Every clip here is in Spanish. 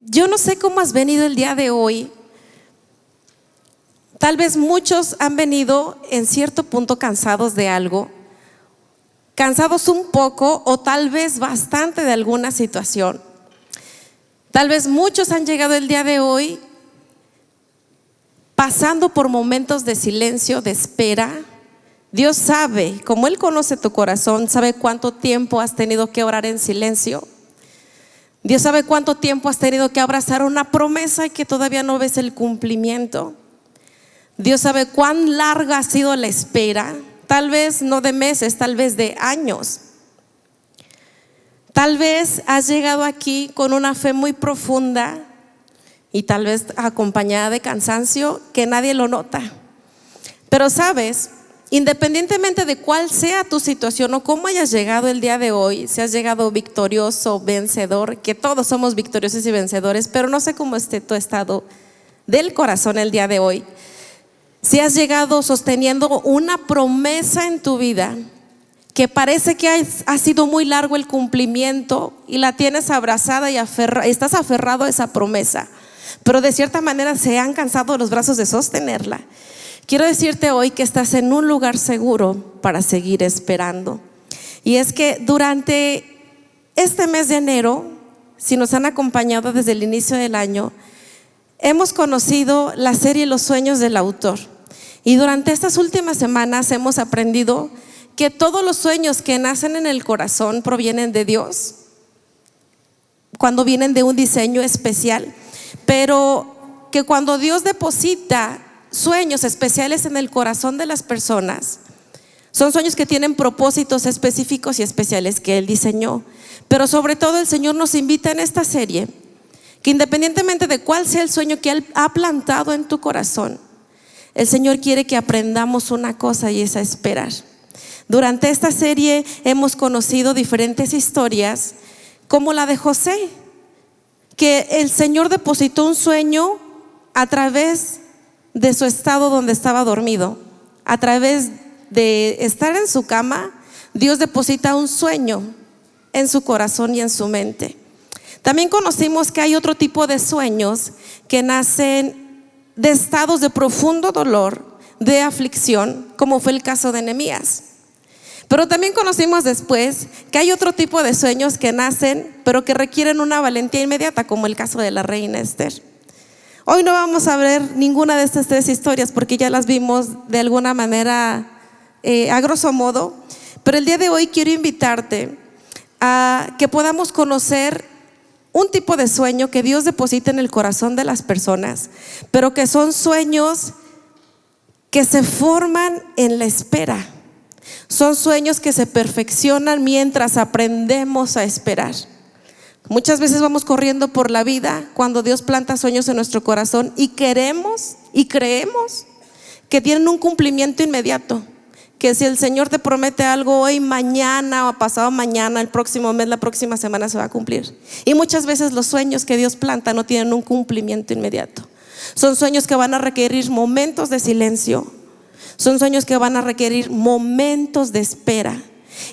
Yo no sé cómo has venido el día de hoy. Tal vez muchos han venido en cierto punto cansados de algo, cansados un poco o tal vez bastante de alguna situación. Tal vez muchos han llegado el día de hoy pasando por momentos de silencio, de espera. Dios sabe, como Él conoce tu corazón, sabe cuánto tiempo has tenido que orar en silencio. Dios sabe cuánto tiempo has tenido que abrazar una promesa y que todavía no ves el cumplimiento. Dios sabe cuán larga ha sido la espera, tal vez no de meses, tal vez de años. Tal vez has llegado aquí con una fe muy profunda y tal vez acompañada de cansancio que nadie lo nota. Pero sabes, independientemente de cuál sea tu situación o cómo hayas llegado el día de hoy, si has llegado victorioso, vencedor, que todos somos victoriosos y vencedores, pero no sé cómo esté tu estado del corazón el día de hoy. Si has llegado sosteniendo una promesa en tu vida que parece que ha sido muy largo el cumplimiento y la tienes abrazada y estás aferrado a esa promesa, pero de cierta manera se han cansado los brazos de sostenerla. Quiero decirte hoy que estás en un lugar seguro para seguir esperando. Y es que durante este mes de enero, si nos han acompañado desde el inicio del año, hemos conocido la serie Los sueños del autor. Y durante estas últimas semanas hemos aprendido que todos los sueños que nacen en el corazón provienen de Dios, cuando vienen de un diseño especial, pero que cuando Dios deposita sueños especiales en el corazón de las personas, son sueños que tienen propósitos específicos y especiales que Él diseñó. Pero sobre todo el Señor nos invita en esta serie que independientemente de cuál sea el sueño que Él ha plantado en tu corazón, el Señor quiere que aprendamos una cosa, y es a esperar. Durante esta serie hemos conocido diferentes historias, como la de José, que el Señor depositó un sueño a través de su estado donde estaba dormido. A través de estar en su cama, Dios deposita un sueño en su corazón y en su mente. También conocimos que hay otro tipo de sueños que nacen de estados de profundo dolor, de aflicción, como fue el caso de Nehemías. Pero también conocimos después que hay otro tipo de sueños que nacen, pero que requieren una valentía inmediata, como el caso de la reina Esther. Hoy no vamos a ver ninguna de estas tres historias porque ya las vimos de alguna manera a grosso modo, pero el día de hoy quiero invitarte a que podamos conocer un tipo de sueño que Dios deposita en el corazón de las personas, pero que son sueños que se forman en la espera. Son sueños que se perfeccionan mientras aprendemos a esperar. Muchas veces vamos corriendo por la vida cuando Dios planta sueños en nuestro corazón y queremos y creemos que tienen un cumplimiento inmediato, que si el Señor te promete algo hoy, mañana o pasado mañana, el próximo mes, la próxima semana se va a cumplir. Y muchas veces los sueños que Dios planta no tienen un cumplimiento inmediato. Son sueños que van a requerir momentos de silencio, son sueños que van a requerir momentos de espera.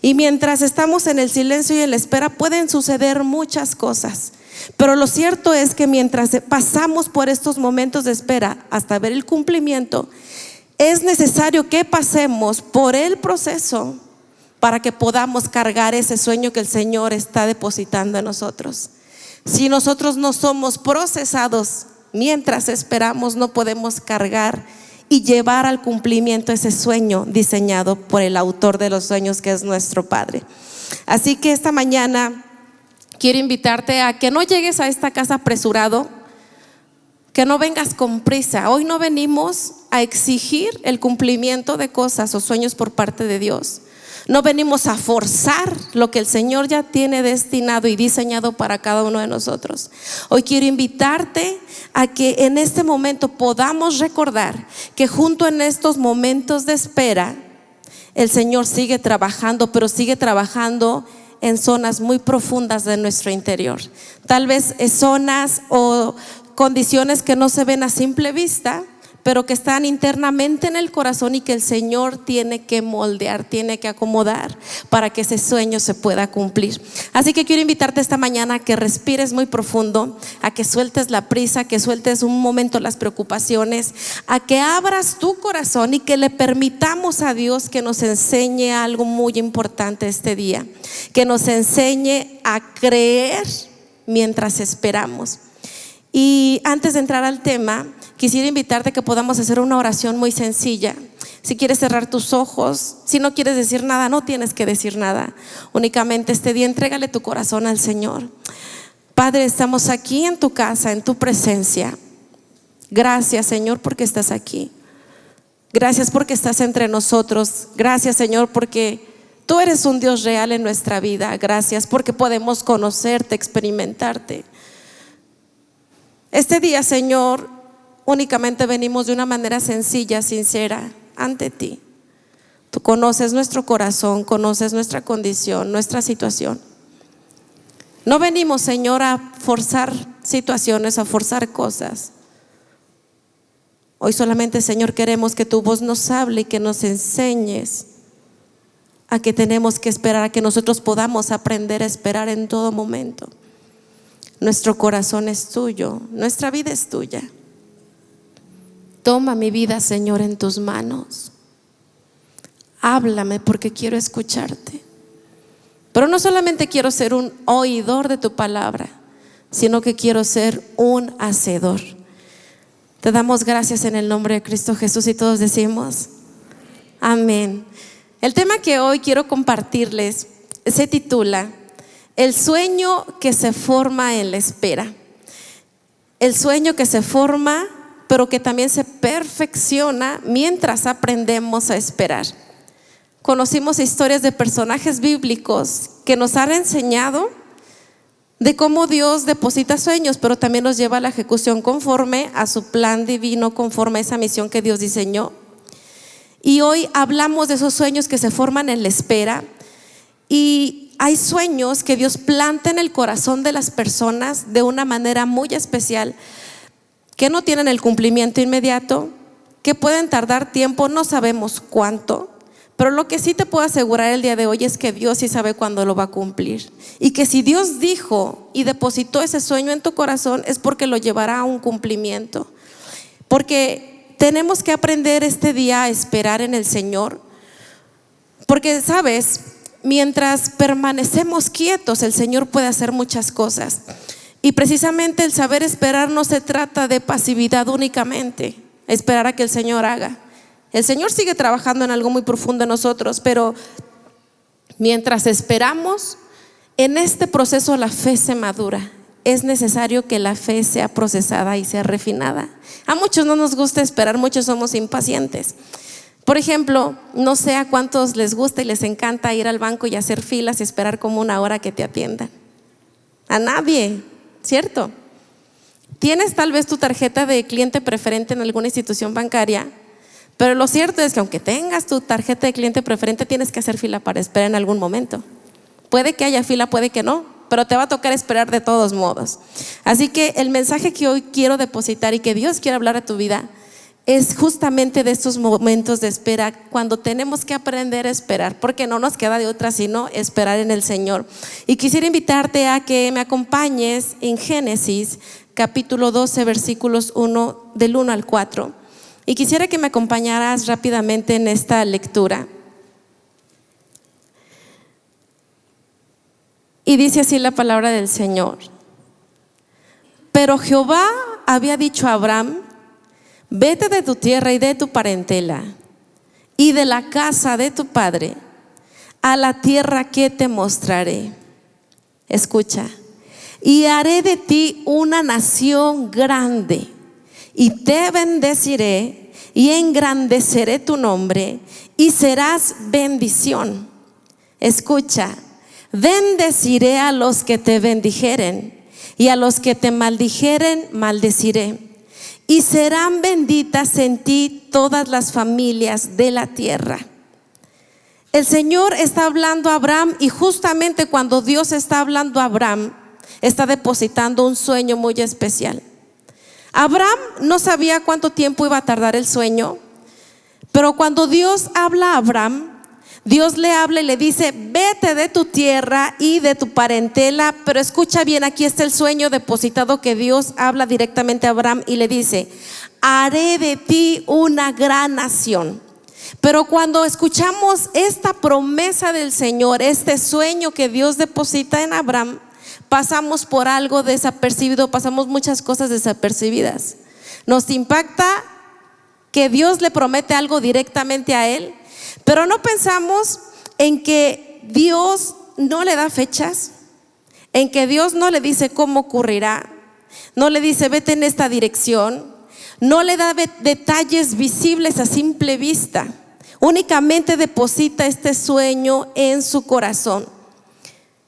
Y mientras estamos en el silencio y en la espera pueden suceder muchas cosas, pero lo cierto es que mientras pasamos por estos momentos de espera hasta ver el cumplimiento, es necesario que pasemos por el proceso para que podamos cargar ese sueño que el Señor está depositando en nosotros. Si nosotros no somos procesados mientras esperamos, no podemos cargar y llevar al cumplimiento ese sueño diseñado por el autor de los sueños, que es nuestro Padre. Así que esta mañana quiero invitarte a que no llegues a esta casa apresurado, que no vengas con prisa. Hoy no venimos a exigir el cumplimiento de cosas o sueños por parte de Dios. No venimos a forzar lo que el Señor ya tiene destinado y diseñado para cada uno de nosotros. Hoy quiero invitarte a que en este momento podamos recordar que junto en estos momentos de espera, el Señor sigue trabajando, pero sigue trabajando en zonas muy profundas de nuestro interior. Tal vez zonas o condiciones que no se ven a simple vista, pero que están internamente en el corazón y que el Señor tiene que moldear, tiene que acomodar para que ese sueño se pueda cumplir. Así que quiero invitarte esta mañana a que respires muy profundo, a que sueltes la prisa, que sueltes un momento las preocupaciones, a que abras tu corazón y que le permitamos a Dios que nos enseñe algo muy importante este día, que nos enseñe a creer mientras esperamos. Y antes de entrar al tema, quisiera invitarte a que podamos hacer una oración muy sencilla. Si quieres cerrar tus ojos, si no quieres decir nada, no tienes que decir nada. Únicamente este día entrégale tu corazón al Señor. Padre, estamos aquí en tu casa, en tu presencia. Gracias, Señor, porque estás aquí. Gracias porque estás entre nosotros. Gracias, Señor, porque tú eres un Dios real en nuestra vida. Gracias porque podemos conocerte, experimentarte. Este día, Señor, únicamente venimos de una manera sencilla, sincera, ante ti. Tú conoces nuestro corazón, conoces nuestra condición, nuestra situación. No venimos, Señor, a forzar situaciones, a forzar cosas. Hoy solamente, Señor, queremos que tu voz nos hable y que nos enseñes a que tenemos que esperar, a que nosotros podamos aprender a esperar en todo momento. Nuestro corazón es tuyo, nuestra vida es tuya. Toma mi vida, Señor, en tus manos. Háblame porque quiero escucharte. Pero no solamente quiero ser un oidor de tu palabra, sino que quiero ser un hacedor. Te damos gracias en el nombre de Cristo Jesús y todos decimos amén. El tema que hoy quiero compartirles se titula El sueño que se forma en la espera. El sueño que se forma, pero que también se perfecciona mientras aprendemos a esperar. Conocimos historias de personajes bíblicos que nos han enseñado de cómo Dios deposita sueños, pero también nos lleva a la ejecución conforme a su plan divino, conforme a esa misión que Dios diseñó. Y hoy hablamos de esos sueños que se forman en la espera. Y hay sueños que Dios planta en el corazón de las personas de una manera muy especial, que no tienen el cumplimiento inmediato, que pueden tardar tiempo, no sabemos cuánto, pero lo que sí te puedo asegurar el día de hoy es que Dios sí sabe cuándo lo va a cumplir. Y que si Dios dijo y depositó ese sueño en tu corazón es porque lo llevará a un cumplimiento. Porque tenemos que aprender este día a esperar en el Señor. Porque, ¿sabes? Mientras permanecemos quietos, el Señor puede hacer muchas cosas. Y precisamente el saber esperar no se trata de pasividad únicamente, esperar a que el Señor haga. El Señor sigue trabajando en algo muy profundo en nosotros, pero mientras esperamos, en este proceso la fe se madura. Es necesario que la fe sea procesada y sea refinada. A muchos no nos gusta esperar, muchos somos impacientes. Por ejemplo, no sé a cuántos les gusta y les encanta ir al banco y hacer filas y esperar como una hora que te atiendan. A nadie, ¿cierto? Tienes tal vez tu tarjeta de cliente preferente en alguna institución bancaria, pero lo cierto es que aunque tengas tu tarjeta de cliente preferente, tienes que hacer fila para esperar en algún momento. Puede que haya fila, puede que no, pero te va a tocar esperar de todos modos. Así que el mensaje que hoy quiero depositar y que Dios quiere hablar a tu vida es justamente de estos momentos de espera, cuando tenemos que aprender a esperar, porque no nos queda de otra sino esperar en el Señor. Y quisiera invitarte a que me acompañes en Génesis capítulo 12 versículos del 1 al 4. Y quisiera que me acompañaras rápidamente en esta lectura. Y dice así la palabra del Señor: Pero Jehová había dicho a Abraham: Vete de tu tierra y de tu parentela y de la casa de tu padre a la tierra que te mostraré. Escucha: y haré de ti una nación grande, y te bendeciré y engrandeceré tu nombre, y serás bendición. Escucha: bendeciré a los que te bendijeren, y a los que te maldijeren maldeciré. Y serán benditas en ti todas las familias de la tierra. El Señor está hablando a Abraham, y justamente cuando Dios está hablando a Abraham, está depositando un sueño muy especial. Abraham no sabía cuánto tiempo iba a tardar el sueño, pero cuando Dios habla a Abraham, Dios le habla y le dice: vete de tu tierra y de tu parentela. Pero escucha bien, aquí está el sueño depositado, que Dios habla directamente a Abraham y le dice: haré de ti una gran nación. Pero cuando escuchamos esta promesa del Señor, este sueño que Dios deposita en Abraham, pasamos por algo desapercibido, pasamos muchas cosas desapercibidas. Nos impacta que Dios le promete algo directamente a él, pero no pensamos en que Dios no le da fechas, en que Dios no le dice cómo ocurrirá, no le dice vete en esta dirección, no le da detalles visibles a simple vista. Únicamente deposita este sueño en su corazón.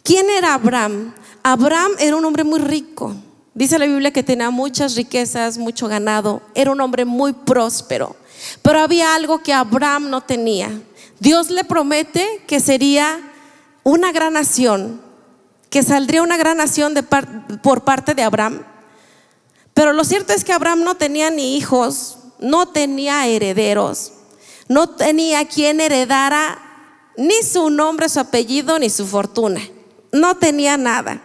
¿Quién era Abraham? Abraham era un hombre muy rico. Dice la Biblia que tenía muchas riquezas, mucho ganado. Era un hombre muy próspero. Pero había algo que Abraham no tenía. Dios le promete que sería una gran nación, que saldría una gran nación por parte de Abraham. Pero lo cierto es que Abraham no tenía ni hijos, no tenía herederos, no tenía quien heredara ni su nombre, su apellido, ni su fortuna. No tenía nada.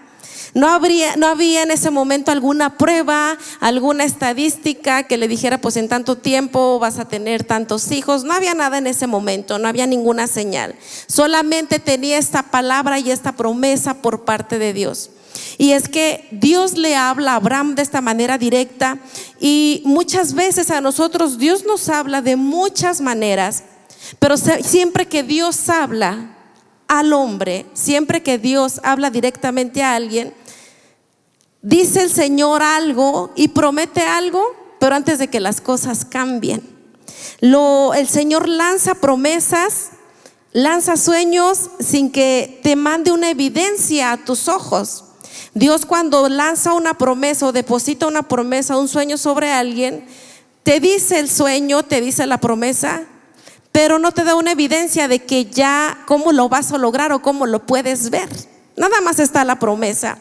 No había en ese momento alguna prueba, alguna estadística que le dijera pues en tanto tiempo vas a tener tantos hijos. No había nada en ese momento, no había ninguna señal. Solamente tenía esta palabra y esta promesa por parte de Dios. Y es que Dios le habla a Abraham de esta manera directa, y muchas veces a nosotros Dios nos habla de muchas maneras, pero siempre que Dios habla al hombre, siempre que Dios habla directamente a alguien, dice el Señor algo y promete algo, pero antes de que las cosas cambien. El Señor lanza promesas, lanza sueños sin que te mande una evidencia a tus ojos. Dios, cuando lanza una promesa o deposita una promesa, un sueño sobre alguien, te dice el sueño, te dice la promesa, pero no te da una evidencia de que ya cómo lo vas a lograr o cómo lo puedes ver. Nada más está la promesa.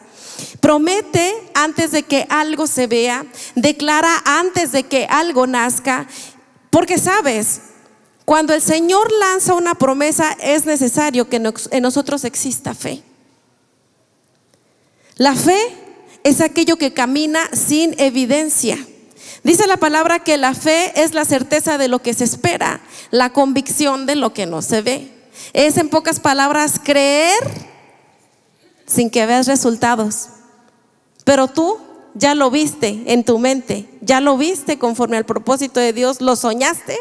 Promete antes de que algo se vea, declara antes de que algo nazca, porque sabes, cuando el Señor lanza una promesa es necesario que en nosotros exista fe. La fe es aquello que camina sin evidencia. Dice la palabra que la fe es la certeza de lo que se espera, la convicción de lo que no se ve. Es, en pocas palabras, creer sin que veas resultados. Pero tú ya lo viste en tu mente, ya lo viste conforme al propósito de Dios, lo soñaste,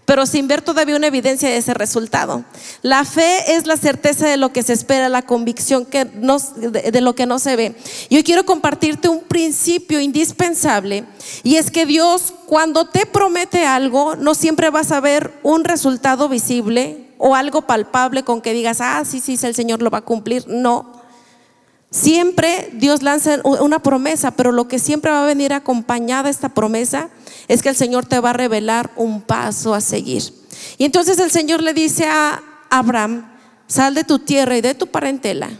pero sin ver todavía una evidencia de ese resultado. La fe es la certeza de lo que se espera, la convicción de lo que no se ve. Yo quiero compartirte un principio indispensable, y es que Dios, cuando te promete algo, no siempre vas a ver un resultado visible o algo palpable con que digas, sí, el Señor lo va a cumplir. No. Siempre Dios lanza una promesa, pero lo que siempre va a venir acompañada esta promesa es que el Señor te va a revelar un paso a seguir. Y entonces el Señor le dice a Abraham: sal de tu tierra y de tu parentela.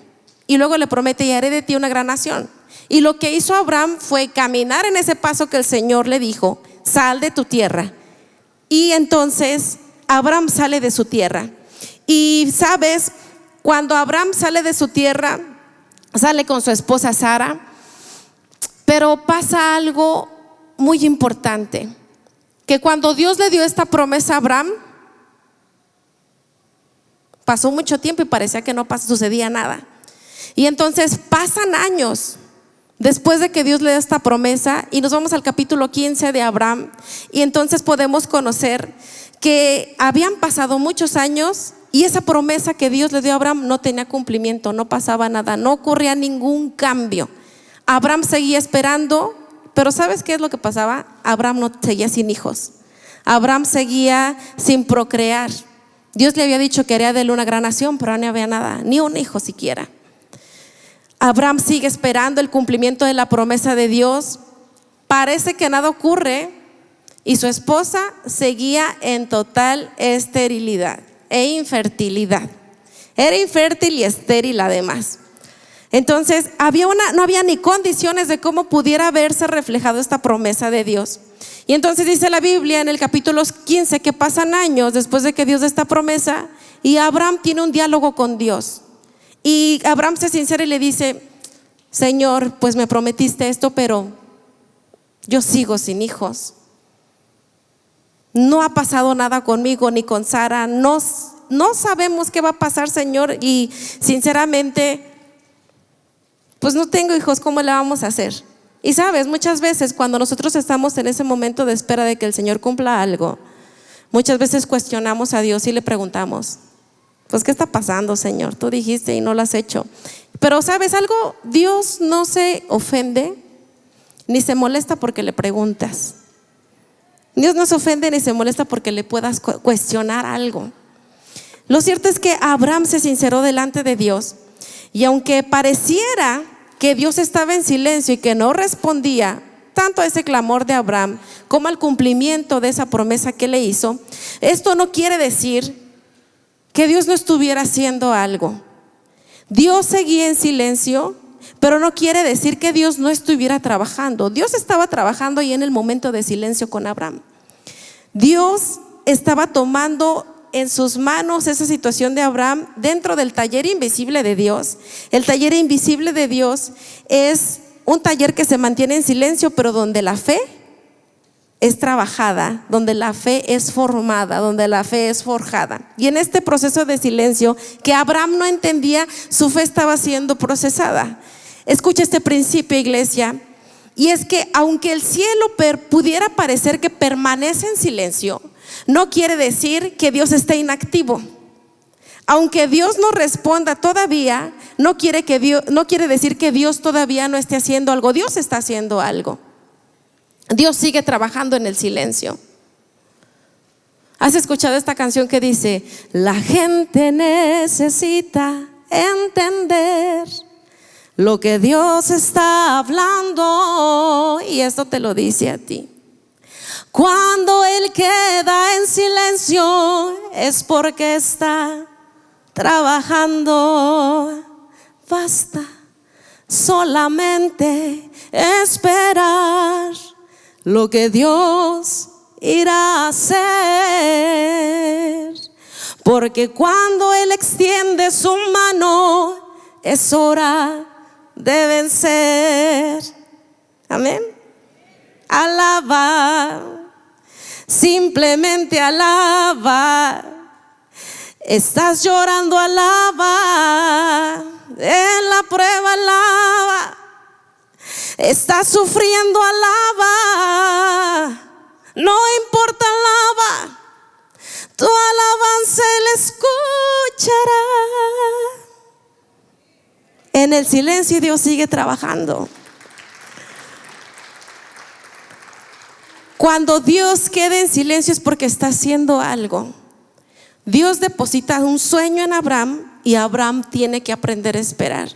Y luego le promete: y haré de ti una gran nación. Y lo que hizo Abraham fue caminar en ese paso que el Señor le dijo: sal de tu tierra. Y entonces Abraham sale de su tierra. Y sabes, cuando Abraham sale de su tierra, sale con su esposa Sara, pero pasa algo muy importante, que cuando Dios le dio esta promesa a Abraham, pasó mucho tiempo y parecía que no sucedía nada. Y entonces pasan años después de que Dios le da esta promesa, y nos vamos al capítulo 15 de Abraham, y entonces podemos conocer que habían pasado muchos años y esa promesa que Dios le dio a Abraham no tenía cumplimiento, no pasaba nada, no ocurría ningún cambio. Abraham seguía esperando, pero ¿sabes qué es lo que pasaba? Abraham no seguía sin hijos, Abraham seguía sin procrear. Dios le había dicho que haría de él una gran nación, pero no había nada, ni un hijo siquiera. Abraham sigue esperando el cumplimiento de la promesa de Dios. Parece que nada ocurre, y su esposa seguía en total esterilidad e infertilidad. Era infértil y estéril además. Entonces no había ni condiciones de cómo pudiera verse reflejado esta promesa de Dios. Y entonces dice la Biblia en el capítulo 15 que pasan años después de que Dios da esta promesa y Abraham tiene un diálogo con Dios. Y Abraham se sincera y le dice: Señor, pues me prometiste esto, pero yo sigo sin hijos. No ha pasado nada conmigo ni con Sara. No sabemos qué va a pasar, Señor, y sinceramente pues no tengo hijos, ¿cómo le vamos a hacer? Y sabes, muchas veces cuando nosotros estamos en ese momento de espera de que el Señor cumpla algo, muchas veces cuestionamos a Dios y le preguntamos: pues ¿qué está pasando, Señor? Tú dijiste y no lo has hecho. Pero ¿sabes algo? Dios no se ofende ni se molesta porque le preguntas. Dios no se ofende ni se molesta porque le puedas cuestionar algo. Lo cierto es que Abraham se sinceró delante de Dios, y aunque pareciera que Dios estaba en silencio y que no respondía tanto a ese clamor de Abraham como al cumplimiento de esa promesa que le hizo, esto no quiere decir que Dios no estuviera haciendo algo. Dios seguía en silencio, pero no quiere decir que Dios no estuviera trabajando. Dios estaba trabajando ahí en el momento de silencio con Abraham. Dios estaba tomando en sus manos esa situación de Abraham dentro del taller invisible de Dios. El taller invisible de Dios es un taller que se mantiene en silencio, pero donde la fe es trabajada, donde la fe es formada, donde la fe es forjada. Y en este proceso de silencio que Abraham no entendía, su fe estaba siendo procesada. Escucha este principio, iglesia, y es que aunque el cielo pudiera parecer que permanece en silencio, no quiere decir que Dios esté inactivo. Aunque Dios no responda todavía, no quiere decir que Dios todavía no esté haciendo algo. Dios está haciendo algo. Dios sigue trabajando en el silencio. ¿Has escuchado esta canción que dice: la gente necesita entender lo que Dios está hablando? Y esto te lo dice a ti. Cuando Él queda en silencio es porque está trabajando. Basta solamente esperar lo que Dios irá a hacer, porque cuando Él extiende su mano es hora de vencer. Amén. Alaba, simplemente alaba. Estás llorando, alaba. En la prueba, alaba. Estás sufriendo, alaba. No importa, alaba. Tu alabanza Él escuchará. En el silencio Dios sigue trabajando. Cuando Dios queda en silencio es porque está haciendo algo. Dios deposita un sueño en Abraham y Abraham tiene que aprender a esperar.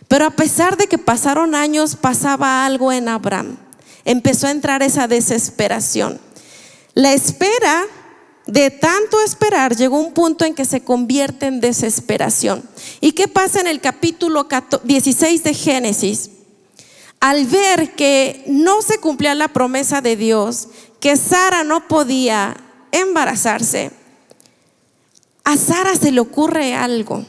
Pero a pesar de que pasaron años, pasaba algo en Abraham. Empezó a entrar esa desesperación. La espera, de tanto esperar, llegó a un punto en que se convierte en desesperación. ¿Y qué pasa en el capítulo 16 de Génesis? Al ver que no se cumplía la promesa de Dios, que Sara no podía embarazarse, a Sara se le ocurre algo.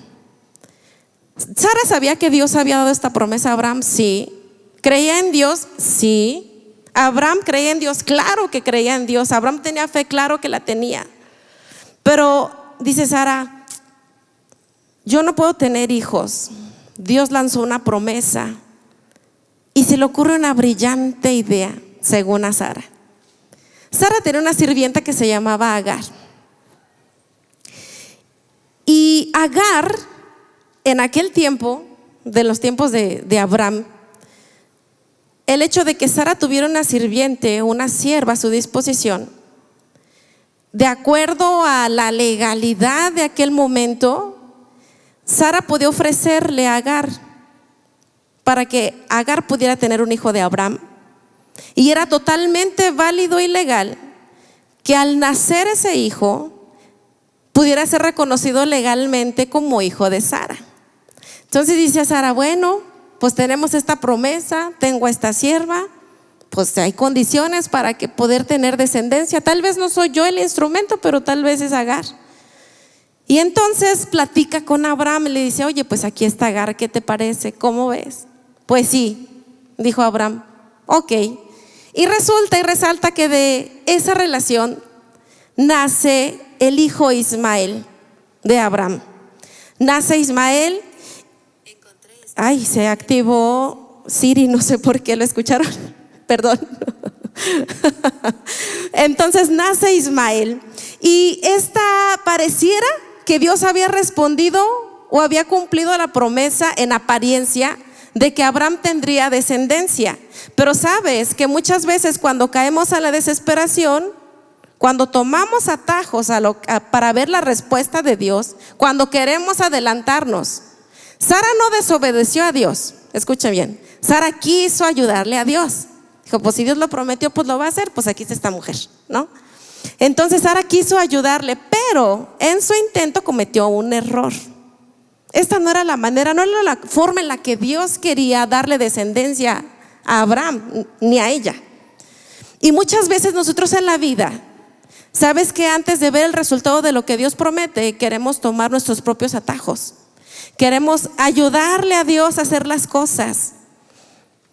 Sara sabía que Dios había dado esta promesa a Abraham, sí. ¿Creía en Dios? Sí. Abraham creía en Dios, claro que creía en Dios. Abraham tenía fe, claro que la tenía. Pero dice Sara: yo no puedo tener hijos. Dios lanzó una promesa. Y se le ocurre una brillante idea, según a Sara. Sara tenía una sirvienta que se llamaba Agar. Y Agar, en aquel tiempo, de los tiempos de Abraham, el hecho de que Sara tuviera una sirviente, una sierva a su disposición, de acuerdo a la legalidad de aquel momento, Sara podía ofrecerle a Agar para que Agar pudiera tener un hijo de Abraham. Y era totalmente válido y legal que al nacer ese hijo pudiera ser reconocido legalmente como hijo de Sara. Entonces dice Sara, bueno, pues tenemos esta promesa, tengo a esta sierva, pues hay condiciones para que poder tener descendencia. Tal vez no soy yo el instrumento, pero tal vez es Agar. Y entonces platica con Abraham y le dice, oye, pues aquí está Agar, ¿qué te parece? ¿Cómo ves? Pues sí, dijo Abraham, ok. Y resulta y resalta que de esa relación nace el hijo Ismael de Abraham. Nace Ismael. Ay, se activó Siri, no sé por qué, ¿lo escucharon? Perdón. Entonces nace Ismael y pareciera que Dios había respondido o había cumplido la promesa en apariencia de que Abraham tendría descendencia. Pero sabes que muchas veces cuando caemos a la desesperación, cuando tomamos atajos para ver la respuesta de Dios, cuando queremos adelantarnos, Sara no desobedeció a Dios. Escucha bien, Sara quiso ayudarle a Dios. Dijo, pues si Dios lo prometió, pues lo va a hacer, pues aquí está esta mujer, ¿no? Entonces Sara quiso ayudarle, pero en su intento cometió un error. Esta no era la manera, no era la forma en la que Dios quería darle descendencia a Abraham, ni a ella. Y muchas veces nosotros en la vida, sabes que antes de ver el resultado de lo que Dios promete, queremos tomar nuestros propios atajos. Queremos ayudarle a Dios a hacer las cosas.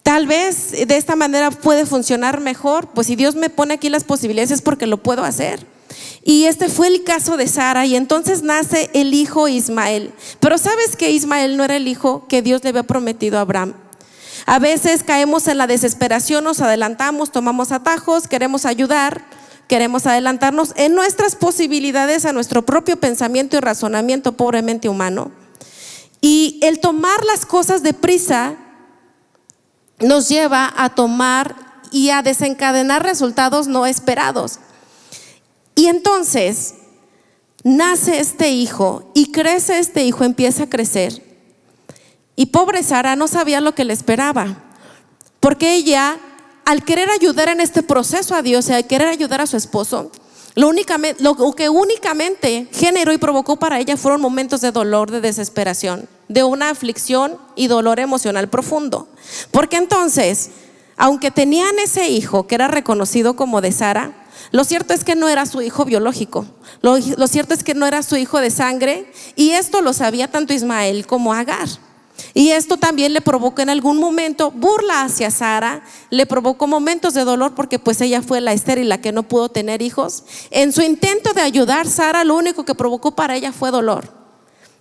Tal vez de esta manera puede funcionar mejor. Pues si Dios me pone aquí las posibilidades es porque lo puedo hacer. Y este fue el caso de Sara. Y entonces nace el hijo Ismael. Pero sabes que Ismael no era el hijo que Dios le había prometido a Abraham. A veces caemos en la desesperación, nos adelantamos, tomamos atajos, queremos ayudar, queremos adelantarnos en nuestras posibilidades a nuestro propio pensamiento y razonamiento pobremente humano. Y el tomar las cosas deprisa nos lleva a tomar y a desencadenar resultados no esperados. Y entonces nace este hijo y crece este hijo, empieza a crecer. Y pobre Sara no sabía lo que le esperaba, porque ella, al querer ayudar en este proceso a Dios, al querer ayudar a su esposo, lo que únicamente generó y provocó para ella fueron momentos de dolor, de desesperación, de una aflicción y dolor emocional profundo. Porque entonces, aunque tenían ese hijo que era reconocido como de Sara, lo cierto es que no era su hijo biológico. Lo cierto es que no era su hijo de sangre, y esto lo sabía tanto Ismael como Agar. Y esto también le provocó en algún momento burla hacia Sara, le provocó momentos de dolor porque pues ella fue la estéril, la que no pudo tener hijos. En su intento de ayudar, Sara lo único que provocó para ella fue dolor.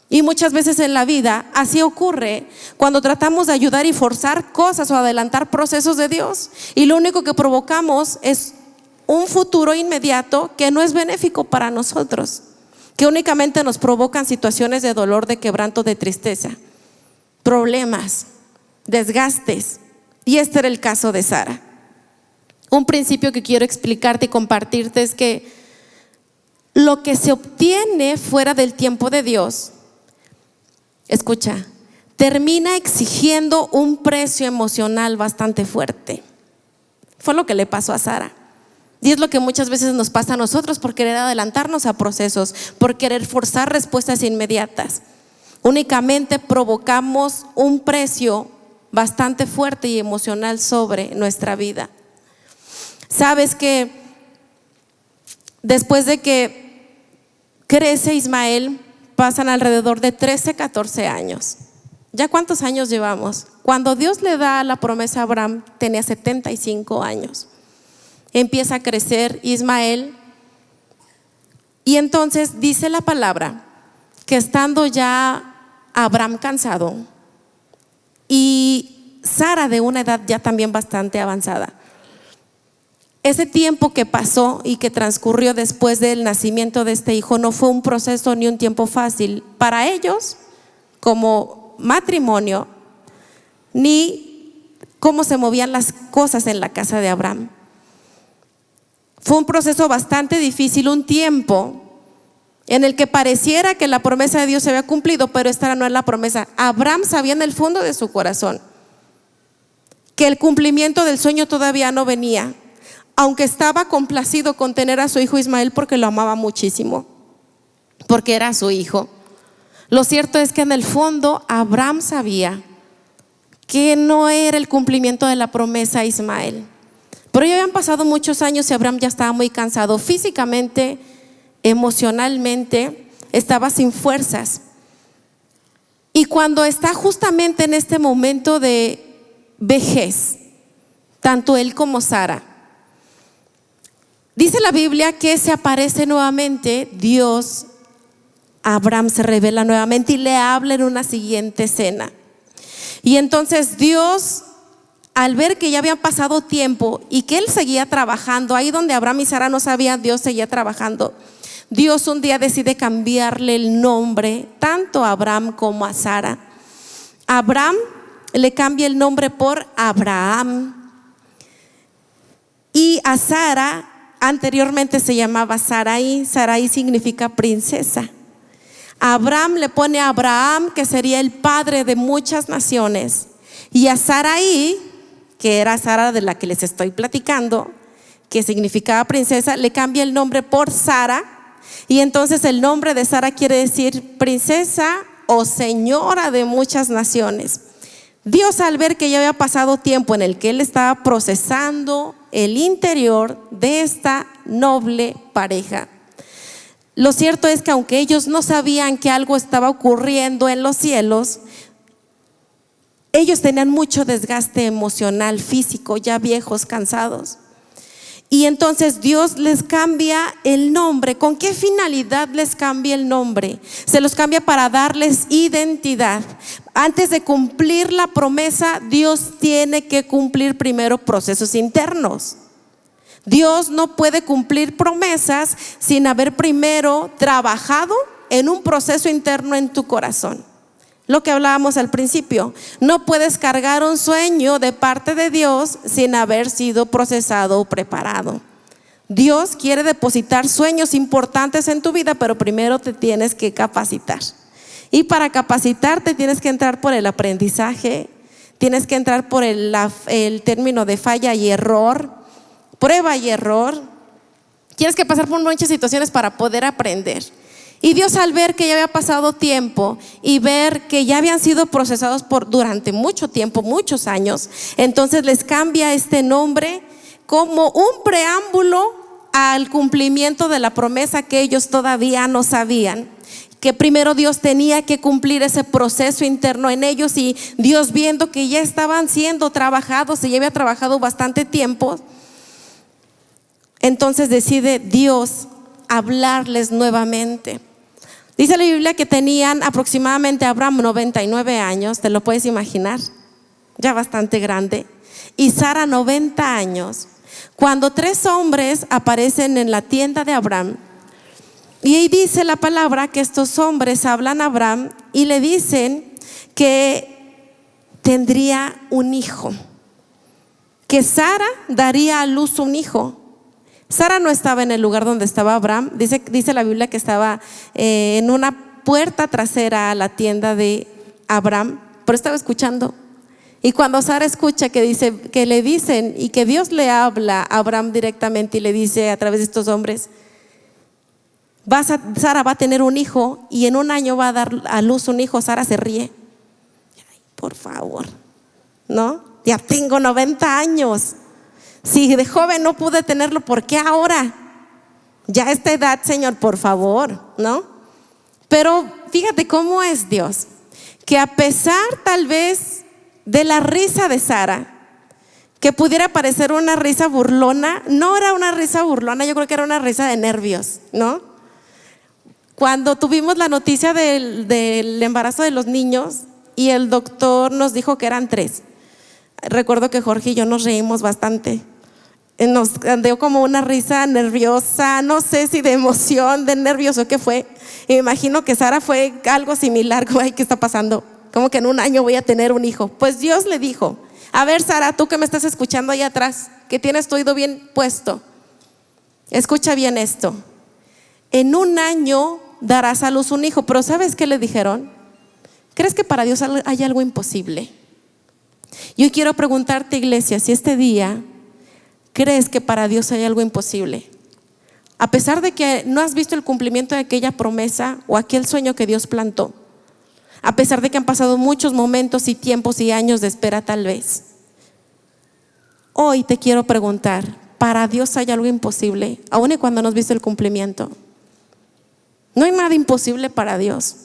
Y muchas veces en la vida así ocurre cuando tratamos de ayudar y forzar cosas o adelantar procesos de Dios, y lo único que provocamos es un futuro inmediato que no es benéfico para nosotros, que únicamente nos provocan situaciones de dolor, de quebranto, de tristeza, problemas, desgastes. Y este era el caso de Sara. Un principio que quiero explicarte y compartirte es que lo que se obtiene fuera del tiempo de Dios, escucha, termina exigiendo un precio emocional bastante fuerte. Fue lo que le pasó a Sara. Y es lo que muchas veces nos pasa a nosotros por querer adelantarnos a procesos, por querer forzar respuestas inmediatas. Únicamente provocamos un precio bastante fuerte y emocional sobre nuestra vida. Sabes que después de que crece Ismael, pasan alrededor de 13, 14 años. ¿Ya cuántos años llevamos? Cuando Dios le da la promesa a Abraham, tenía 75 años. Empieza a crecer Ismael, y entonces dice la palabra que estando ya Abraham cansado y Sara de una edad ya también bastante avanzada, ese tiempo que pasó y que transcurrió después del nacimiento de este hijo no fue un proceso ni un tiempo fácil para ellos como matrimonio, ni cómo se movían las cosas en la casa de Abraham. Fue un proceso bastante difícil, un tiempo en el que pareciera que la promesa de Dios se había cumplido, pero esta no es la promesa. Abraham sabía en el fondo de su corazón que el cumplimiento del sueño todavía no venía, aunque estaba complacido con tener a su hijo Ismael porque lo amaba muchísimo, porque era su hijo. Lo cierto es que en el fondo Abraham sabía que no era el cumplimiento de la promesa a Ismael. Pero ya habían pasado muchos años y Abraham ya estaba muy cansado físicamente, emocionalmente, estaba sin fuerzas. Y cuando está justamente en este momento de vejez, tanto él como Sara, dice la Biblia que se aparece nuevamente Dios. Abraham se revela nuevamente y le habla en una siguiente escena. Y entonces Dios, al ver que ya había pasado tiempo y que él seguía trabajando, ahí donde Abraham y Sara no sabían, Dios seguía trabajando. Dios un día decide cambiarle el nombre tanto a Abraham como a Sara. Abraham le cambia el nombre por Abraham, y a Sara anteriormente se llamaba Sarai. Sarai significa princesa. Abraham le pone a Abraham, que sería el padre de muchas naciones, y a Sarai, que era Sara de la que les estoy platicando, que significaba princesa, le cambia el nombre por Sara. Y entonces el nombre de Sara quiere decir princesa o señora de muchas naciones. Dios, al ver que ya había pasado tiempo en el que él estaba procesando el interior de esta noble pareja, lo cierto es que aunque ellos no sabían que algo estaba ocurriendo en los cielos, ellos tenían mucho desgaste emocional, físico, ya viejos, cansados. Y entonces Dios les cambia el nombre. ¿Con qué finalidad les cambia el nombre? Se los cambia para darles identidad. Antes de cumplir la promesa, Dios tiene que cumplir primero procesos internos. Dios no puede cumplir promesas sin haber primero trabajado en un proceso interno en tu corazón. Lo que hablábamos al principio, no puedes cargar un sueño de parte de Dios sin haber sido procesado o preparado. Dios quiere depositar sueños importantes en tu vida, pero primero te tienes que capacitar. Y para capacitarte tienes que entrar por el aprendizaje, tienes que entrar por el término de falla y error, prueba y error. Tienes que pasar por muchas situaciones para poder aprender. Y Dios, al ver que ya había pasado tiempo y ver que ya habían sido procesados durante mucho tiempo, muchos años, entonces les cambia este nombre como un preámbulo al cumplimiento de la promesa que ellos todavía no sabían. Que primero Dios tenía que cumplir ese proceso interno en ellos, y Dios, viendo que ya estaban siendo trabajados y ya había trabajado bastante tiempo, entonces decide Dios hablarles nuevamente. Dice la Biblia que tenían aproximadamente Abraham 99 años, te lo puedes imaginar, ya bastante grande, y Sara 90 años, cuando 3 hombres aparecen en la tienda de Abraham. Y ahí dice la palabra que estos hombres hablan a Abraham y le dicen que tendría un hijo, que Sara daría a luz un hijo. Sara no estaba en el lugar donde estaba Abraham. Dice la Biblia que estaba en una puerta trasera a la tienda de Abraham, pero estaba escuchando. Y cuando Sara escucha que le dicen, y que Dios le habla a Abraham directamente y le dice a través de estos hombres, Sara va a tener un hijo y en un año va a dar a luz un hijo, Sara se ríe. Ay, por favor, ¿no? Ya tengo 90 años. Si de joven no pude tenerlo, ¿por qué ahora? Ya a esta edad, Señor, por favor, ¿no? Pero fíjate cómo es Dios, que a pesar tal vez de la risa de Sara, que pudiera parecer una risa burlona, no era una risa burlona, yo creo que era una risa de nervios, ¿no? Cuando tuvimos la noticia del embarazo de los niños y el doctor nos dijo que eran 3, recuerdo que Jorge y yo nos reímos bastante. Nos dio como una risa nerviosa, no sé si de emoción, de nervios o qué fue. Y me imagino que Sara fue algo similar, como, ay, ¿qué está pasando? Como que en un año voy a tener un hijo. Pues Dios le dijo, a ver, Sara, tú que me estás escuchando ahí atrás, que tienes tu oído bien puesto, escucha bien esto. En un año darás a luz un hijo. Pero ¿sabes qué le dijeron? ¿Crees que para Dios hay algo imposible? Yo quiero preguntarte, iglesia, si este día crees que para Dios hay algo imposible. A pesar de que no has visto el cumplimiento de aquella promesa o aquel sueño que Dios plantó, a pesar de que han pasado muchos momentos y tiempos y años de espera tal vez. Hoy te quiero preguntar, ¿para Dios hay algo imposible? Aun y cuando no has visto el cumplimiento. No hay nada imposible para Dios.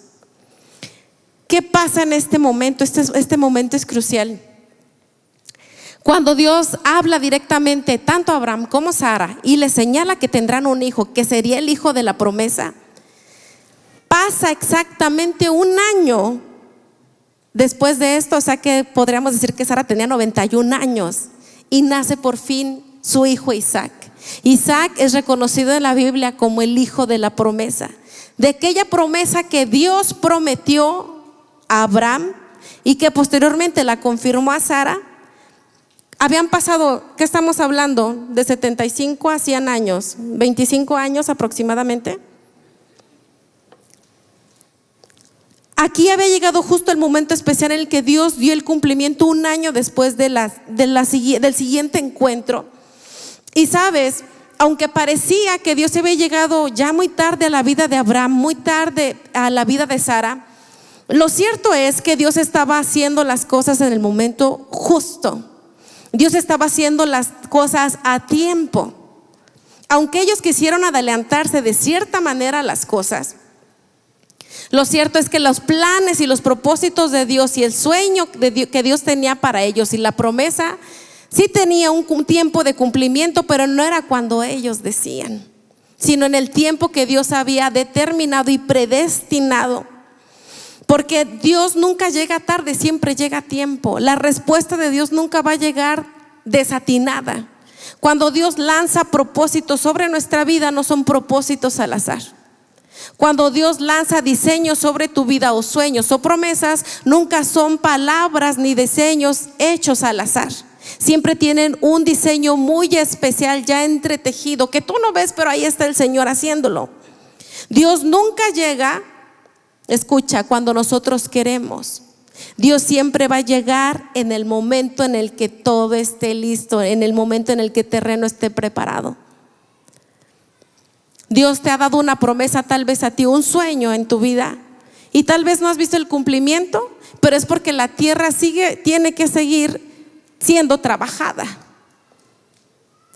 ¿Qué pasa en este momento? Este momento es crucial. Cuando Dios habla directamente tanto a Abraham como a Sara y le señala que tendrán un hijo, que sería el hijo de la promesa, pasa exactamente un año después de esto. O sea que podríamos decir que Sara tenía 91 años y nace por fin su hijo Isaac. Isaac es reconocido en la Biblia como el hijo de la promesa, de aquella promesa que Dios prometió a Abraham y que posteriormente la confirmó a Sara. Habían pasado, ¿qué estamos hablando? De 75 a 100 años, 25 años aproximadamente. Aquí había llegado justo el momento especial en el que Dios dio el cumplimiento un año después del siguiente encuentro. Y sabes, aunque parecía que Dios había llegado ya muy tarde a la vida de Abraham, muy tarde a la vida de Sara, lo cierto es que Dios estaba haciendo las cosas en el momento justo. Dios estaba haciendo las cosas a tiempo. Aunque ellos quisieron adelantarse de cierta manera a las cosas, lo cierto es que los planes y los propósitos de Dios y el sueño que Dios tenía para ellos y la promesa sí tenía un tiempo de cumplimiento, pero no era cuando ellos decían, sino en el tiempo que Dios había determinado y predestinado. Porque Dios nunca llega tarde, siempre llega a tiempo. La respuesta de Dios nunca va a llegar desatinada. Cuando Dios lanza propósitos sobre nuestra vida, no son propósitos al azar. Cuando Dios lanza diseños sobre tu vida o sueños o promesas, nunca son palabras ni diseños hechos al azar. Siempre tienen un diseño muy especial ya entretejido que tú no ves, pero ahí está el Señor haciéndolo. Dios nunca llega, escucha, cuando nosotros queremos. Dios siempre va a llegar en el momento en el que todo esté listo, en el momento en el que el terreno esté preparado. Dios te ha dado una promesa, tal vez a ti, un sueño en tu vida, y tal vez no has visto el cumplimiento, pero es porque la tierra tiene que seguir siendo trabajada.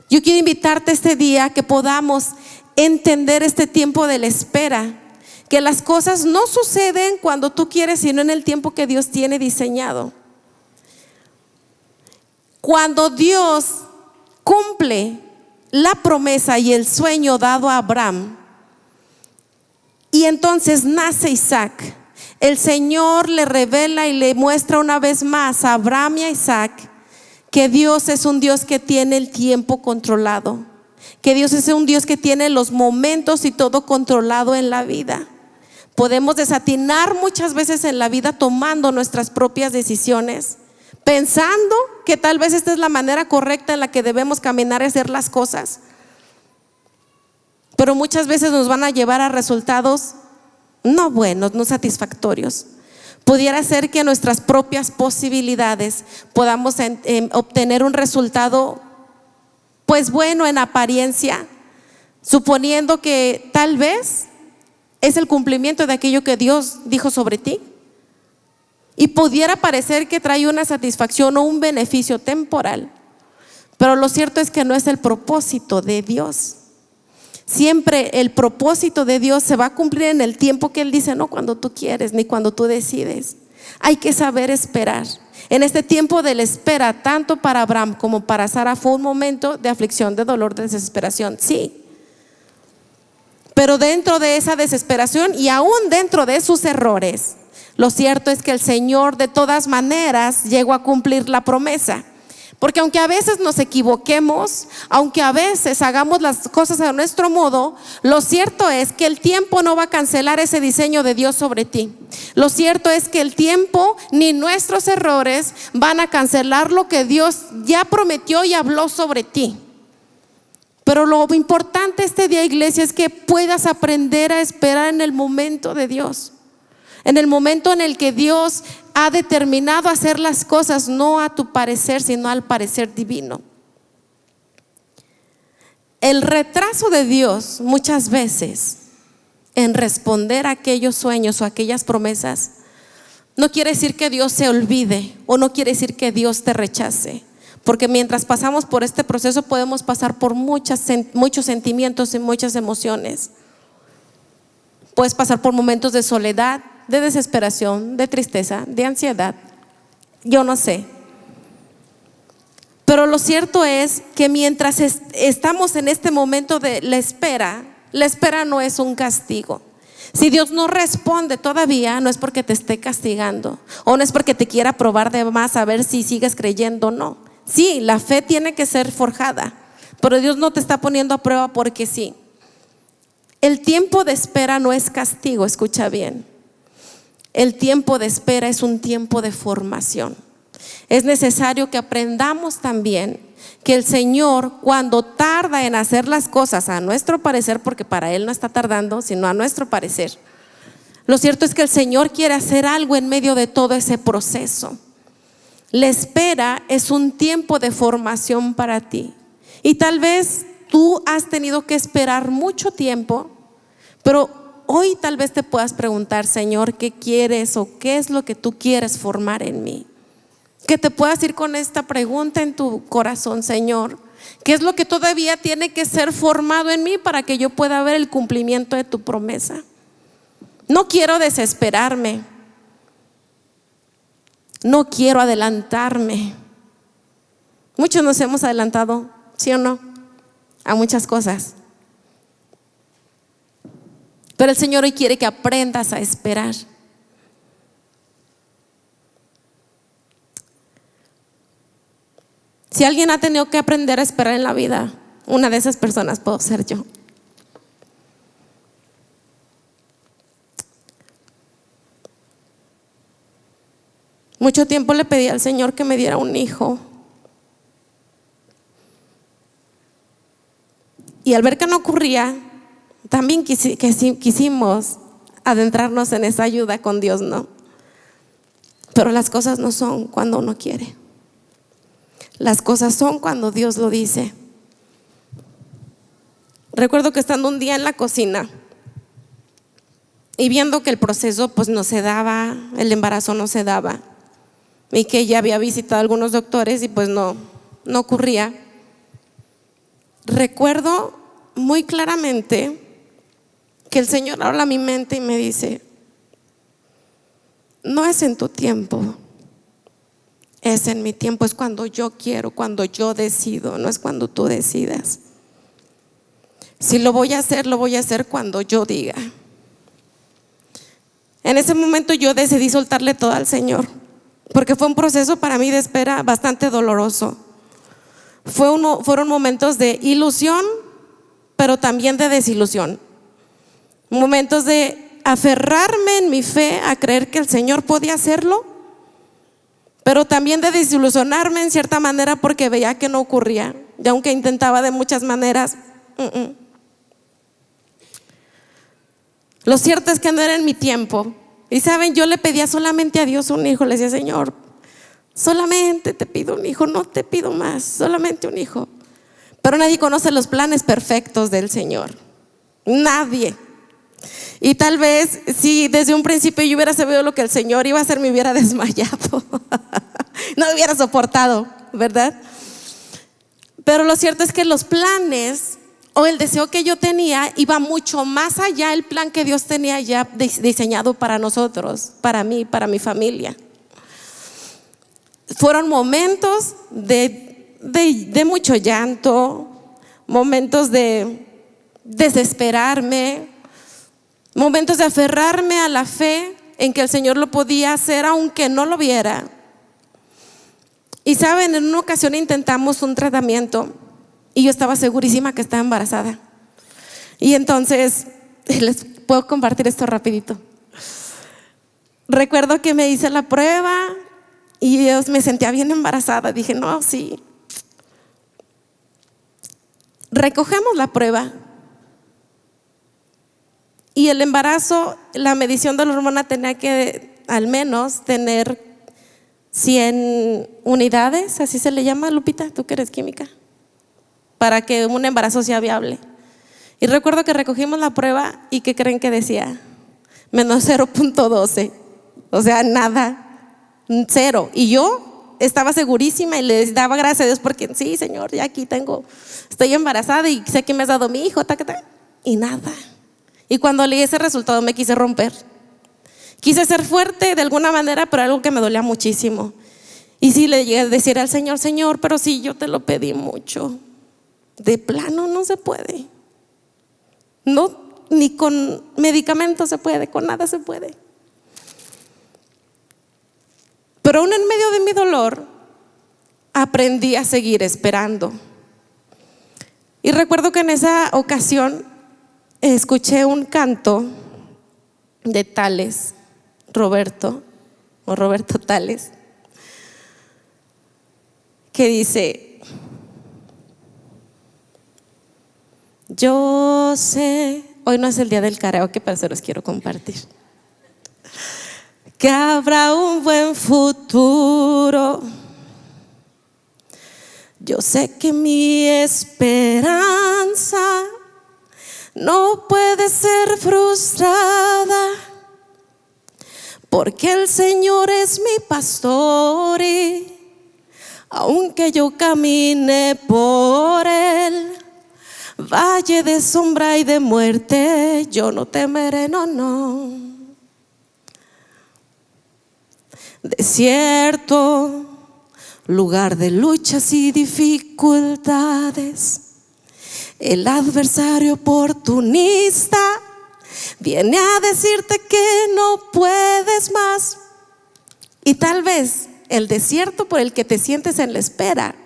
Yo quiero invitarte este día a que podamos entender este tiempo de la espera, que las cosas no suceden cuando tú quieres, sino en el tiempo que Dios tiene diseñado. Cuando Dios cumple la promesa y el sueño dado a Abraham, y entonces nace Isaac, el Señor le revela y le muestra una vez más a Abraham y a Isaac que Dios es un Dios que tiene el tiempo controlado, que Dios es un Dios que tiene los momentos y todo controlado en la vida. Podemos desatinar muchas veces en la vida tomando nuestras propias decisiones, pensando que tal vez esta es la manera correcta en la que debemos caminar y hacer las cosas, pero muchas veces nos van a llevar a resultados no buenos, no satisfactorios. Pudiera ser que nuestras propias posibilidades podamos obtener un resultado pues bueno en apariencia, suponiendo que tal vez es el cumplimiento de aquello que Dios dijo sobre ti, y pudiera parecer que trae una satisfacción o un beneficio temporal, pero lo cierto es que no es el propósito de Dios. Siempre el propósito de Dios se va a cumplir en el tiempo que Él dice, no cuando tú quieres ni cuando tú decides. Hay que saber esperar. En este tiempo de la espera, tanto para Abraham como para Sara, fue un momento de aflicción, de dolor, de desesperación, sí. Pero dentro de esa desesperación y aún dentro de sus errores, lo cierto es que el Señor de todas maneras llegó a cumplir la promesa. Porque aunque a veces nos equivoquemos, aunque a veces hagamos las cosas a nuestro modo, lo cierto es que el tiempo no va a cancelar ese diseño de Dios sobre ti. Lo cierto es que el tiempo ni nuestros errores van a cancelar lo que Dios ya prometió y habló sobre ti. Pero lo importante este día, iglesia, es que puedas aprender a esperar en el momento de Dios. En el momento en el que Dios ha determinado hacer las cosas, no a tu parecer, sino al parecer divino. El retraso de Dios muchas veces en responder a aquellos sueños o aquellas promesas no quiere decir que Dios se olvide o no quiere decir que Dios te rechace. Porque mientras pasamos por este proceso podemos pasar por muchos sentimientos y muchas emociones. Puedes pasar por momentos de soledad, de desesperación, de tristeza, de ansiedad. Yo no sé. Pero lo cierto es que mientras estamos en este momento de la espera no es un castigo. Si Dios no responde todavía, no es porque te esté castigando o no es porque te quiera probar de más a ver si sigues creyendo o no. Sí, la fe tiene que ser forjada, pero Dios no te está poniendo a prueba porque sí. El tiempo de espera no es castigo, escucha bien. El tiempo de espera es un tiempo de formación. Es necesario que aprendamos también que el Señor, cuando tarda en hacer las cosas a nuestro parecer, porque para Él no está tardando, sino a nuestro parecer, lo cierto es que el Señor quiere hacer algo en medio de todo ese proceso. La espera es un tiempo de formación para ti. Y tal vez tú has tenido que esperar mucho tiempo, pero hoy tal vez te puedas preguntar: Señor, ¿qué quieres o qué es lo que tú quieres formar en mí? Que te puedas ir con esta pregunta en tu corazón: Señor, ¿qué es lo que todavía tiene que ser formado en mí para que yo pueda ver el cumplimiento de tu promesa? No quiero desesperarme, no quiero adelantarme. Muchos nos hemos adelantado, ¿sí o no?, a muchas cosas. Pero el Señor hoy quiere que aprendas a esperar. Si alguien ha tenido que aprender a esperar en la vida, una de esas personas puedo ser yo. Mucho tiempo le pedí al Señor que me diera un hijo. Y al ver que no ocurría, también quisimos adentrarnos en esa ayuda con Dios, ¿no? Pero las cosas no son cuando uno quiere. Las cosas son cuando Dios lo dice. Recuerdo que estando un día en la cocina y viendo que el proceso pues no se daba, el embarazo no se daba, y que ya había visitado a algunos doctores y pues no ocurría, recuerdo muy claramente que el Señor habla a mi mente y me dice: no es en tu tiempo, es en mi tiempo, es cuando yo quiero, cuando yo decido, no es cuando tú decidas. Si lo voy a hacer cuando yo diga. En ese momento yo decidí soltarle todo al Señor, porque fue un proceso para mí de espera bastante doloroso. Fueron momentos de ilusión, pero también de desilusión. Momentos de aferrarme en mi fe a creer que el Señor podía hacerlo, pero también de desilusionarme en cierta manera porque veía que no ocurría. Y aunque intentaba de muchas maneras, Lo cierto es que no era en mi tiempo. Y saben, yo le pedía solamente a Dios un hijo. Le decía: Señor, solamente te pido un hijo, no te pido más, solamente un hijo. Pero nadie conoce los planes perfectos del Señor. Nadie. Y tal vez si desde un principio yo hubiera sabido lo que el Señor iba a hacer, me hubiera desmayado. No me hubiera soportado, ¿verdad? Pero lo cierto es que los planes o el deseo que yo tenía iba mucho más allá del plan que Dios tenía ya diseñado para nosotros, para mí, para mi familia. Fueron momentos de mucho llanto, momentos de desesperarme, momentos de aferrarme a la fe en que el Señor lo podía hacer aunque no lo viera. Y saben, en una ocasión intentamos un tratamiento y yo estaba segurísima que estaba embarazada. Y entonces, les puedo compartir esto rapidito. Recuerdo que me hice la prueba y yo me sentía bien embarazada. Dije: no, sí. Recogemos la prueba y el embarazo, la medición de la hormona tenía que al menos tener 100 unidades, así se le llama, Lupita, tú que eres química, para que un embarazo sea viable. Y recuerdo que recogimos la prueba y ¿qué creen que decía? Menos 0.12. O sea, nada, cero. Y yo estaba segurísima y le daba gracias a Dios porque sí, Señor, ya aquí estoy embarazada y sé que me has dado mi hijo, y nada. Y cuando leí ese resultado me quise romper. Quise ser fuerte de alguna manera, pero algo que me dolía muchísimo. Y sí le llegué a decir al Señor, Señor, pero sí, yo te lo pedí mucho. De plano no se puede. No, ni con medicamentos se puede, con nada se puede. Pero aún en medio de mi dolor, aprendí a seguir esperando. Y recuerdo que en esa ocasión escuché un canto de Tales, Roberto Tales, que dice: yo sé, hoy no es el día del karaoke, pero se los quiero compartir, que habrá un buen futuro. Yo sé que mi esperanza no puede ser frustrada, porque el Señor es mi pastor y aunque yo camine por el valle de sombra y de muerte, yo no temeré, no. Desierto, lugar de luchas y dificultades, el adversario oportunista viene a decirte que no puedes más. Y tal vez el desierto por el que te sientes en la espera,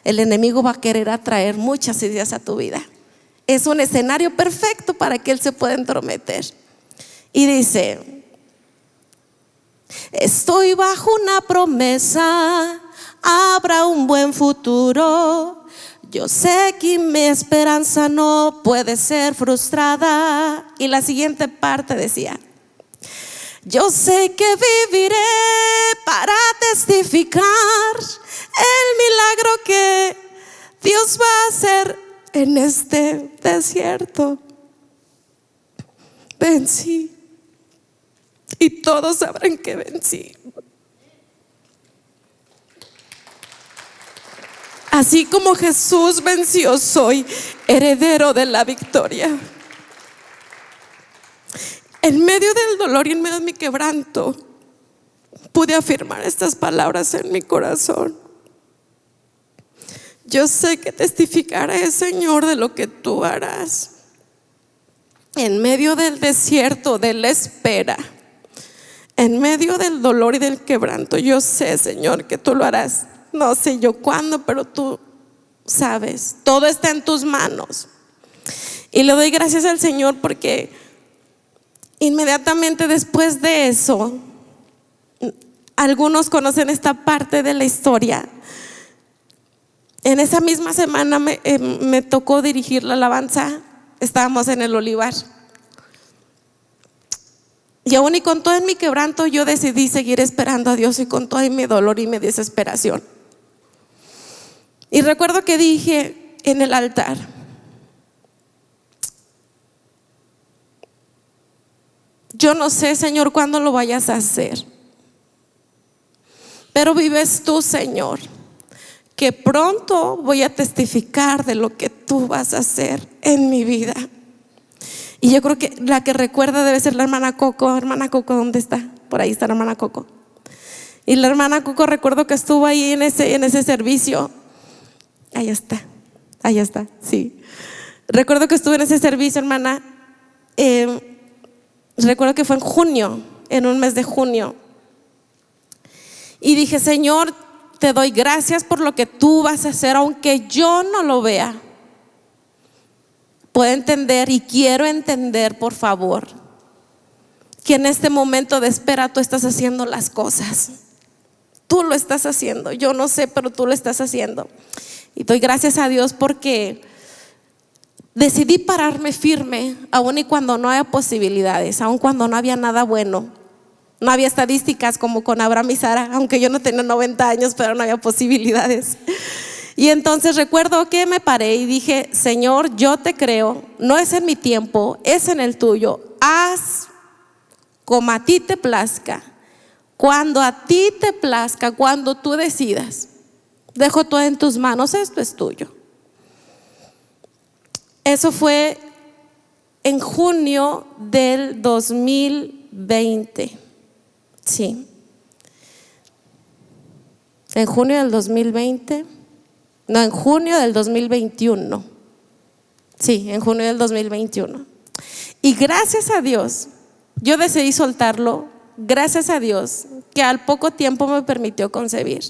el enemigo va a querer atraer muchas ideas a tu vida. Es un escenario perfecto para que él se pueda entrometer. Y dice: estoy bajo una promesa, habrá un buen futuro. Yo sé que mi esperanza no puede ser frustrada. Y la siguiente parte decía: yo sé que viviré para testificar el milagro que Dios va a hacer en este desierto. Vencí y todos sabrán que vencí. Así como Jesús venció, soy heredero de la victoria. En medio del dolor y en medio de mi quebranto, pude afirmar estas palabras en mi corazón: yo sé que testificaré, Señor, de lo que tú harás. En medio del desierto, de la espera, en medio del dolor y del quebranto, yo sé, Señor, que tú lo harás. No sé yo cuándo, pero tú sabes. Todo está en tus manos. Y le doy gracias al Señor porque inmediatamente después de eso, algunos conocen esta parte de la historia. En esa misma semana me tocó dirigir la alabanza. Estábamos en el Olivar. Y aún y con todo en mi quebranto, yo decidí seguir esperando a Dios, y con todo en mi dolor y mi desesperación. Y recuerdo que dije en el altar: yo no sé, Señor, cuándo lo vayas a hacer, pero vives tú, Señor, que pronto voy a testificar de lo que tú vas a hacer en mi vida. Y yo creo que la que recuerda debe ser la hermana Coco. Hermana Coco, ¿dónde está? Por ahí está la hermana Coco. Y la hermana Coco, recuerdo que estuvo ahí en ese servicio. Ahí está, sí. Recuerdo que estuve en ese servicio, hermana. Recuerdo que fue en junio, en un mes de junio. Y dije: Señor, te doy gracias por lo que tú vas a hacer, aunque yo no lo vea. Puedo entender y quiero entender, por favor, que en este momento de espera tú estás haciendo las cosas. Tú lo estás haciendo. Yo no sé, pero tú lo estás haciendo. Y doy gracias a Dios porque decidí pararme firme, aun y cuando no había posibilidades, aun cuando no había nada bueno. No había estadísticas como con Abraham y Sara, aunque yo no tenía 90 años, pero no había posibilidades. Y entonces recuerdo que me paré y dije: Señor, yo te creo, no es en mi tiempo, es en el tuyo. Haz como a ti te plazca, Cuando a ti te plazca, cuando tú decidas, dejo todo en tus manos, esto es tuyo. Eso fue en junio del 2020. Sí. En junio del 2020. No, en junio del 2021. Sí, en junio del 2021. Y gracias a Dios, yo decidí soltarlo. Gracias a Dios que al poco tiempo me permitió concebir.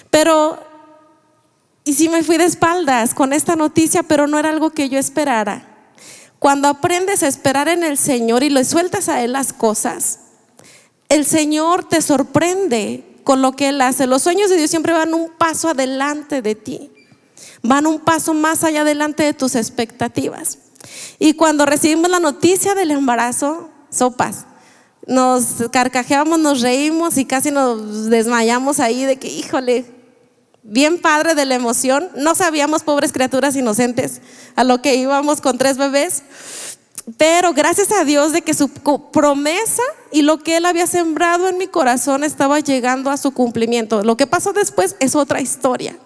Pero, y sí me fui de espaldas con esta noticia, pero no era algo que yo esperara. Cuando aprendes a esperar en el Señor y le sueltas a Él las cosas, el Señor te sorprende con lo que Él hace. Los sueños de Dios siempre van un paso adelante de ti, van un paso más allá adelante de tus expectativas. Y cuando recibimos la noticia del embarazo, sopas, nos carcajeamos, nos reímos y casi nos desmayamos ahí de que, híjole, bien padre de la emoción. No sabíamos, pobres criaturas inocentes, a lo que íbamos con 3 bebés. Pero gracias a Dios de que su promesa y lo que Él había sembrado en mi corazón estaba llegando a su cumplimiento. Lo que pasó después es otra historia.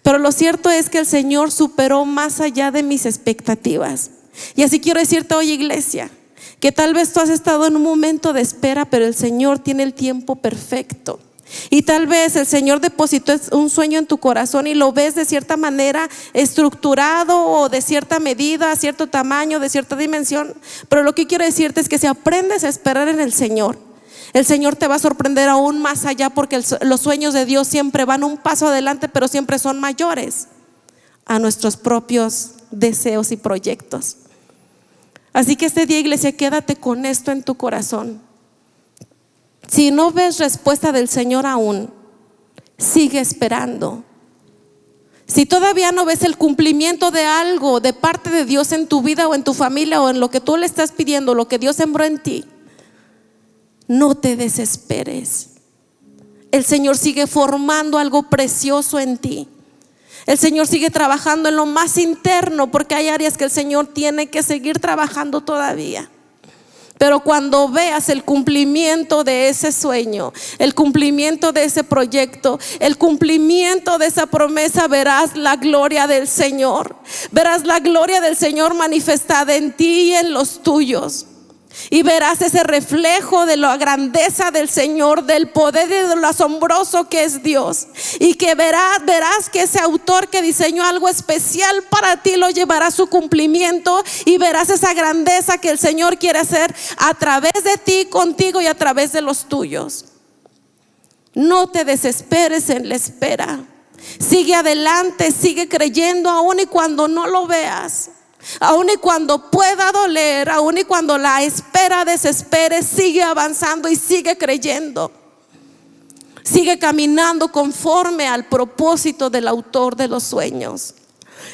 Pero lo cierto es que el Señor superó más allá de mis expectativas. Y así quiero decirte hoy, iglesia, que tal vez tú has estado en un momento de espera, pero el Señor tiene el tiempo perfecto. Y tal vez el Señor depositó un sueño en tu corazón y lo ves de cierta manera estructurado o de cierta medida, cierto tamaño, de cierta dimensión. Pero lo que quiero decirte es que si aprendes a esperar en el Señor te va a sorprender aún más allá, porque los sueños de Dios siempre van un paso adelante, pero siempre son mayores a nuestros propios deseos y proyectos. Así que este día, iglesia, quédate con esto en tu corazón. Si no ves respuesta del Señor aún, sigue esperando. Si todavía no ves el cumplimiento de algo de parte de Dios en tu vida o en tu familia o en lo que tú le estás pidiendo, lo que Dios sembró en ti, no te desesperes. El Señor sigue formando algo precioso en ti. El Señor sigue trabajando en lo más interno, porque hay áreas que el Señor tiene que seguir trabajando todavía. Pero cuando veas el cumplimiento de ese sueño, el cumplimiento de ese proyecto, el cumplimiento de esa promesa, verás la gloria del Señor. Verás la gloria del Señor manifestada en ti y en los tuyos. Y verás ese reflejo de la grandeza del Señor, del poder y de lo asombroso que es Dios. Y que verás que ese autor que diseñó algo especial para ti lo llevará a su cumplimiento. Y verás esa grandeza que el Señor quiere hacer a través de ti, contigo y a través de los tuyos. No te desesperes en la espera. Sigue adelante, sigue creyendo aún y cuando no lo veas. Aun y cuando pueda doler, aun y cuando la espera desespere, sigue avanzando y sigue creyendo. Sigue caminando conforme al propósito del autor de los sueños.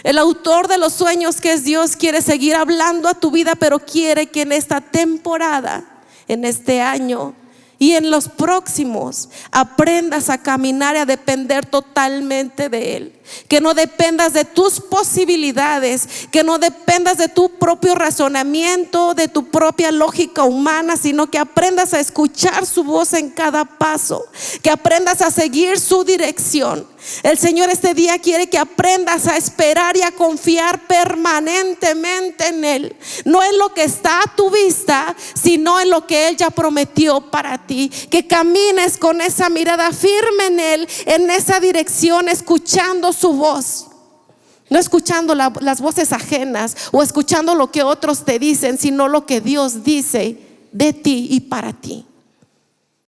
El autor de los sueños, que es Dios, quiere seguir hablando a tu vida, pero quiere que en esta temporada, en este año y en los próximos, aprendas a caminar y a depender totalmente de Él. Que no dependas de tus posibilidades, que no dependas de tu propio razonamiento, de tu propia lógica humana, sino que aprendas a escuchar su voz en cada paso, que aprendas a seguir su dirección. El Señor este día quiere que aprendas a esperar y a confiar permanentemente en Él, no en lo que está a tu vista, sino en lo que Él ya prometió para ti. Que camines con esa mirada firme en Él, en esa dirección, escuchando su voz, no escuchando las voces ajenas o escuchando lo que otros te dicen, sino lo que Dios dice de ti y para ti.